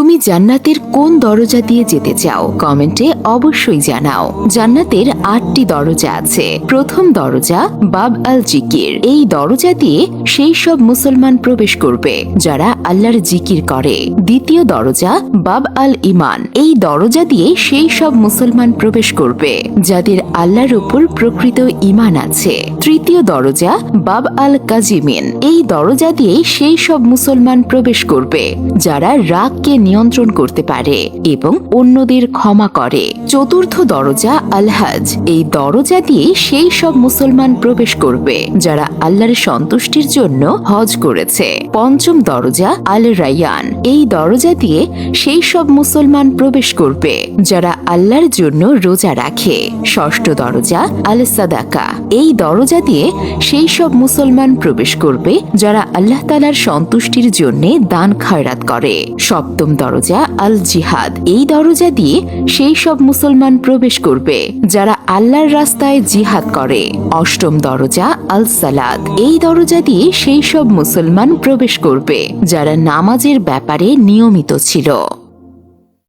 তুমি জান্নাতের কোন দরজা দিয়ে যেতে চাও কমেন্টে অবশ্যই জানাও। জান্নাতের 8টি দরজা আছে। প্রথম দরজা বাব আল জিকির। এই দরজা দিয়ে সেই সব মুসলমান প্রবেশ করবে যারা আল্লাহর জিকির করে। দ্বিতীয় দরজা বাব আল ইমান। এই দরজা দিয়ে সেই সব মুসলমান প্রবেশ করবে যাদের আল্লাহর উপর প্রকৃত ইমান আছে। তৃতীয় দরজা বাব আল কাজিমিন। এই দরজা দিয়ে সেই সব মুসলমান প্রবেশ করবে যারা রাগকে নিয়ন্ত্রণ করতে পারে এবং অন্যদের ক্ষমা করে। চতুর্থ দরজা আল হজ। এই দরজা দিয়ে সেই সব মুসলমান প্রবেশ করবে যারা আল্লাহর সন্তুষ্টির জন্য হজ করেছে। পঞ্চম দরজা আল রায়ান। এই দরজা দিয়ে সেই সব মুসলমান প্রবেশ করবে যারা আল্লাহর জন্য রোজা রাখে। ষষ্ঠ দরজা আল সাদাকা। এই দরজা দিয়ে সেই সব মুসলমান প্রবেশ করবে যারা আল্লাহ তাআলার সন্তুষ্টির জন্য দান খয়রাত করে। সপ্তম দরজা আল জিহাদ। এই দরজা দিয়ে সেই সব মুসলমান প্রবেশ করবে যারা আল্লাহর রাস্তায় জিহাদ করে। অষ্টম দরজা আল সালাত। এই দরজা দিয়ে সেই সব মুসলমান প্রবেশ করবে যারা নামাজের ব্যাপারে নিয়মিত ছিল।